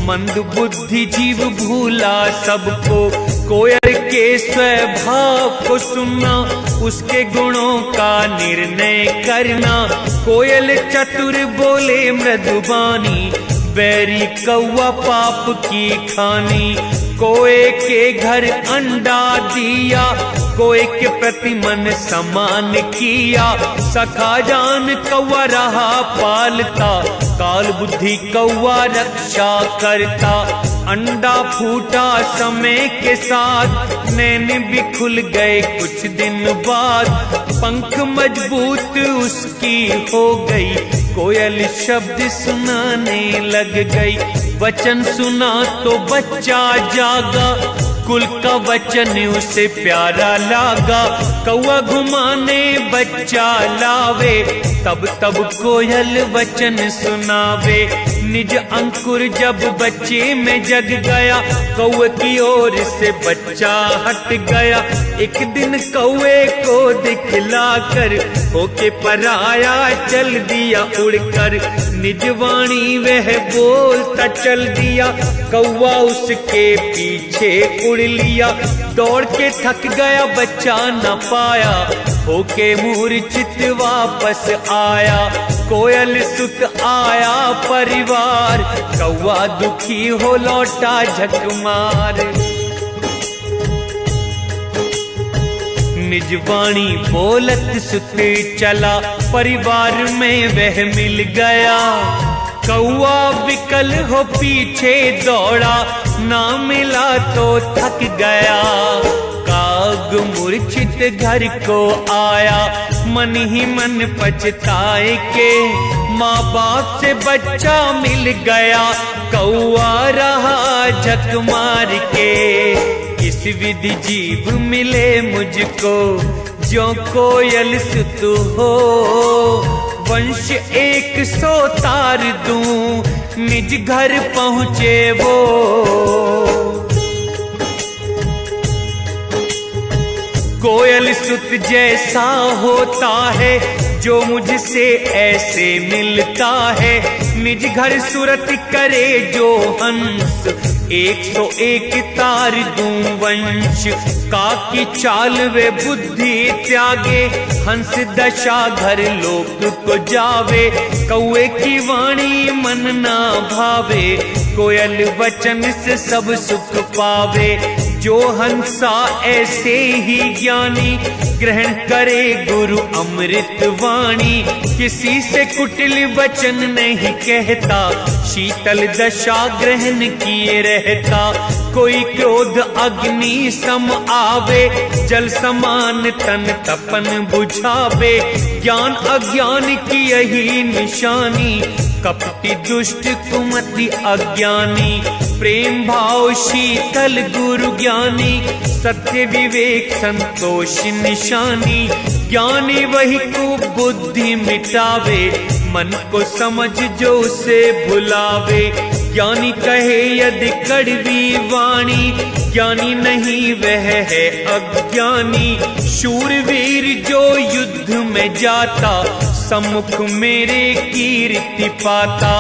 मंद बुद्धि जीव भूला सबको, कोयल के स्वभाव को सुनना, उसके गुणों का निर्णय करना। कोयल चतुर बोले मृदुबानी, बैरी कौवा पाप की खानी। कोए के घर अंडा दिया, कोए के प्रति मन समान किया। सखा जान कौवा रहा पालता, काल बुद्धि कौवा रक्षा करता। अंडा फूटा समय के साथ, नैन भी खुल गए कुछ दिन बाद। पंख मजबूत उसकी हो गई, कोयल शब्द सुनाने लग गई। वचन सुना तो बच्चा जागा, कुल का वचन उसे प्यारा लागा। कौवा घुमाने बच्चा लावे, तब तब कोयल वचन सुनावे। निज अंकुर जब बच्चे में जग गया, कौवे की ओर से बच्चा हट गया। एक दिन कौवे को दिखलाकर, होके पराया चल दिया उड़कर। निज वाणी वह बोलता चल दिया, कौवा उसके पीछे उड़ लिया। दौड़ के थक गया बच्चा न पाया, होके मूर्छित वापस आया। कोयल सुत आया परिवार, कौवा दुखी हो लौटा झक मार। निज वाणी बोलत सुत चला, परिवार में वह मिल गया। कौवा विकल हो पीछे दौड़ा, ना मिला तो थक गया। काग मूर्छित घर को आया, मन ही मन पछताए के माँ बाप से बच्चा मिल गया। कौवा रहा झक मार के, इस विधि जीव मिले मुझको, जो कोयल सुत हो। वंश 100 तार दूं, निज घर पहुँचे वो। कोयल सुत जैसा होता है, जो मुझसे ऐसे मिलता है। निज घर सूरत करे जो हंस, 101 तार दूं वंश। काकी चाल वे बुद्धि त्यागे, हंस दशा घर लोक को जावे। कौवे की वाणी मन ना भावे, कोयल वचन से सब सुख पावे। जो हंसा ऐसे ही ज्ञानी, ग्रहण करे गुरु अमृत वाणी। किसी से कुटिल वचन नहीं कहता, शीतल दशा ग्रहण किए रहता। कोई क्रोध अग्नि सम आवे, जल समान तन तपन बुझावे। ज्ञान अज्ञान की यही निशानी, कपटी दुष्ट कुमति अज्ञानी। प्रेम भाव शीतल गुरु ज्ञानी, सत्य विवेक संतोष निशानी। ज्ञानी वही को बुद्धि मिटावे, मन को समझ जो उसे भुलावे। ज्ञानी कहे यदि कड़वी वाणी, ज्ञानी नहीं वह है अज्ञानी। शूरवीर जो युद्ध में जाता, सम्मुख मेरे कीर्ति पाता।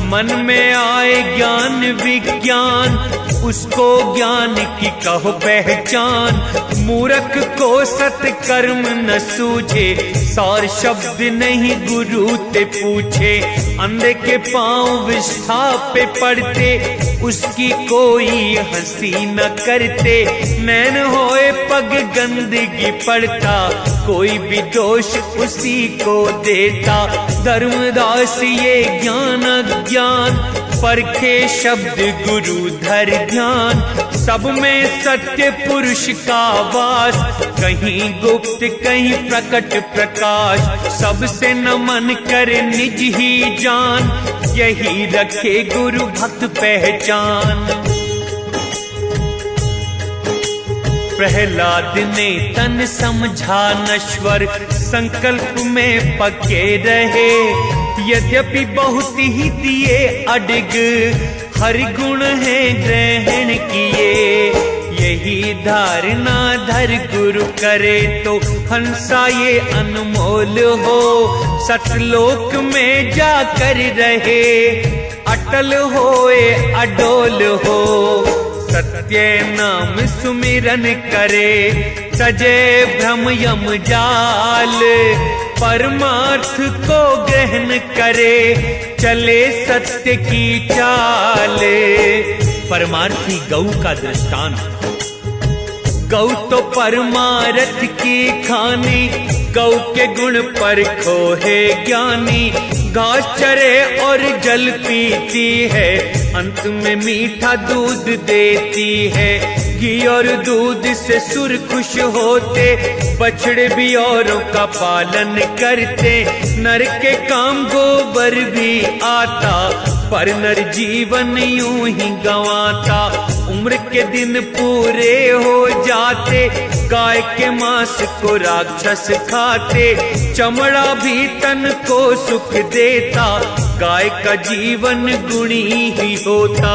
मन में आए ज्ञान विज्ञान, उसको ज्ञान की कहो पहचान। मूर्ख को सत्कर्म न सूझे, सार शब्द नहीं गुरु ते पूछे। अंधे के पांव विष्ठा पे पड़ते, उसकी कोई हंसी न करते। नैन होए पग गंदगी पड़ता, कोई भी दोष उसी को देता। धर्मदास ये ज्ञान अज्ञान, परखे शब्द गुरु धर ध्यान। सब में सत्य पुरुष का वास, कहीं गुप्त कहीं प्रकट प्रकाश। सबसे नमन करे निज ही जान, यही रखे गुरु भक्त पहचान। प्रहलाद ने तन समझा नश्वर, संकल्प में पके रहे। यद्यपि बहुत ही दिए अडिग, हर गुण है ग्रहण किए। यही धारणा धर गुरु करे, तो हंसा ये अनमोल हो। सतलोक में जाकर रहे, अटल होए अडोल हो। सत्य नाम सुमिरन करे, तजे भ्रम यम जाल। परमार्थ को ग्रहण करे, चले सत्य की चाल। परमार्थी गौ का दृष्टांत। गौ तो परमार्थ की खानी, गौ के गुण पर खोहे ज्ञानी। घास चरे और जल पीती है, अंत में मीठा दूध देती है। घी और दूध से सुर खुश होते, बछड़े भी औरों का पालन करते। नर के काम गोबर भी आता, पर नर जीवन यूं ही गंवाता। उम्र के दिन पूरे हो जाते, गाय के मांस को राक्षस खाते। चमड़ा भी तन को सुख देता, गाय का जीवन गुणी ही होता।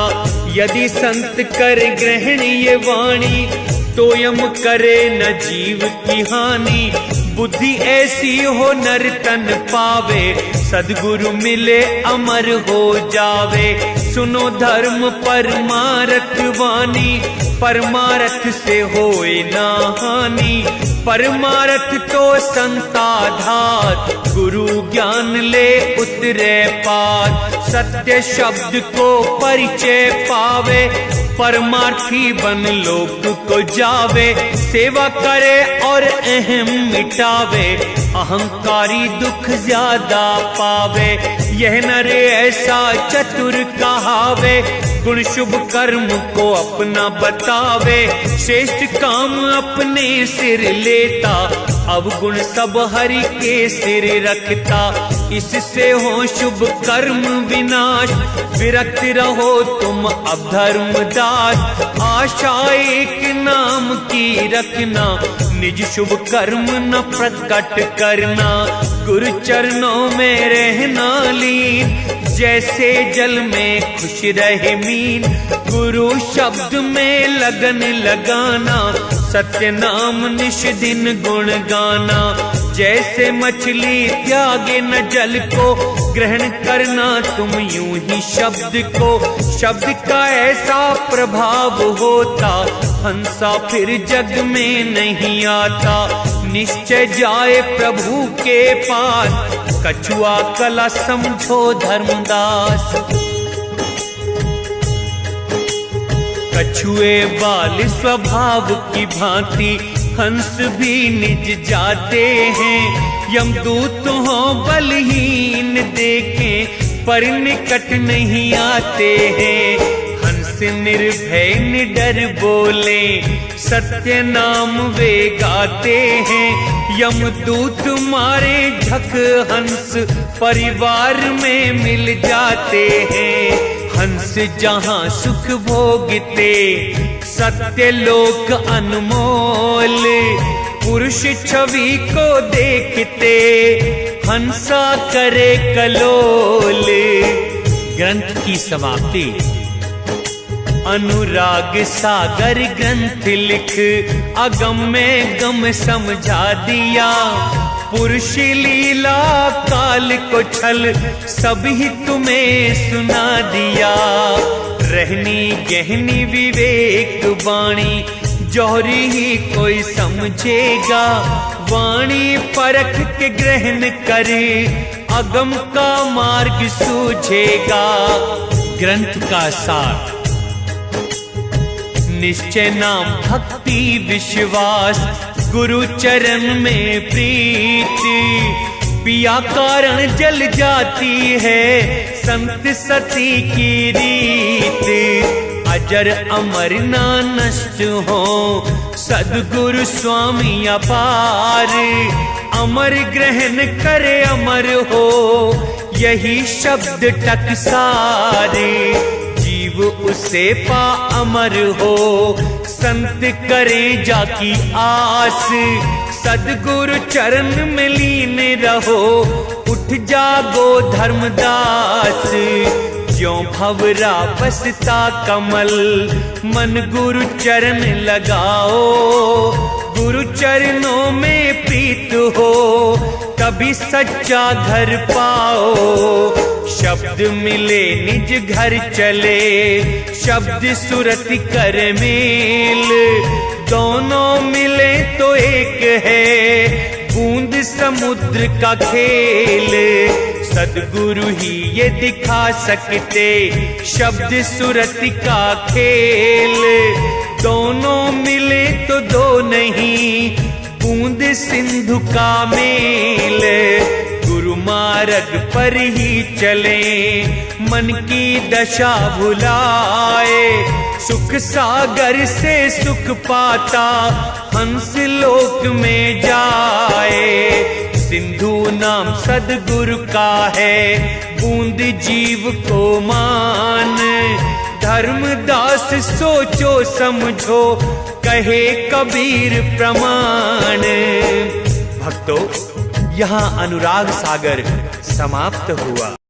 यदि संत कर ग्रहण ये वाणी, तो यम करे न जीव की हानि। बुद्धि ऐसी हो नर तन पावे, सद्गुरु मिले अमर हो जावे। सुनो धर्म परमारथ वाणी, परमारथ से होए ना हानि। परमारथ तो संताधार, गुरु ज्ञान ले उतरे पार। सत्य शब्द को परिचय पावे, परमार्थी बन लोक को जावे। सेवा करे और अहम मिटावे, अहंकारी दुख ज्यादा पावे। यह नर ऐसा चतुर कहावे, गुण शुभ कर्म को अपना बतावे। श्रेष्ठ काम अपने सिर लेता, अवगुण सब हरि के सिर रखता। इससे हो शुभ कर्म विनाश, विरक्त रहो तुम अब धर्मदास। आशा एक नाम की रखना, निज शुभ कर्म न प्रकट करना। गुरु चरणों में रहना लीन, जैसे जल में खुश रहे मीन। गुरु शब्द में लगन लगाना, सत्य नाम निश दिन गुण गाना। जैसे मछली त्यागे न जल को, ग्रहण करना तुम यूं ही शब्द को। शब्द का ऐसा प्रभाव होता, हंसा फिर जग में नहीं आता। निश्चय जाए प्रभु के पास, कछुआ कला समझो धर्मदास। कछुए बाल स्वभाव की भांति, हंस भी निज जाते हैं। यमदूत हो बलहीन देखें, पर निकट नहीं आते हैं। हंस निर्भय निडर बोले, सत्य नाम वे गाते हैं। यमदूत मारे झक हंस, परिवार में मिल जाते हैं। हंस जहाँ सुख भोगते, सत्य लोक अनमोल। पुरुष छवि को देखते, हंसा करे कलोल। ग्रंथ की समाप्ति। अनुराग सागर ग्रंथ लिख, अगम में गम समझा दिया। पुरुष लीला काल को छल, सभी तुम्हें सुना दिया। रहनी गहनी विवेक वाणी, जौहरी ही कोई समझेगा। वाणी परख के ग्रहण करे, अगम का मार्ग सूझेगा। ग्रंथ का सार। निश्चय नाम भक्ति विश्वास, गुरु चरण में प्रीति। पिया कारण जल जाती है, संत सती की रीत। अजर अमर ना नष्ट हो, सद्गुरु स्वामी अपार। अमर ग्रहण करे अमर हो, यही शब्द टकसारे। जीव उसे पा अमर हो, संत करे जाकी आस। सद्गुरु चरण में लीन रहो, उठ जागो धर्मदास। ज्यों भंवरा बसता कमल, मन गुरु चरण लगाओ। गुरु चरणों में प्रीत हो, तभी सच्चा घर पाओ। शब्द मिले निज घर चले, शब्द सुरत कर मेल, दोनों मिले तो एक है बूंद समुद्र का खेल। सद्गुरु ही ये दिखा सकते शब्द सुरत का खेल, दोनों मिले तो दो नहीं बूंद सिंधु का मेल। गुरु मार्ग पर ही चले, मन की दशा भुलाए, सुख सागर से सुख पाता हंस लोक में जाए। सिंधु नाम सद्गुरु का है, बूंद जीव को मान, धर्मदास सोचो समझो कहे कबीर प्रमाण। भक्तों, यहाँ अनुराग सागर समाप्त हुआ।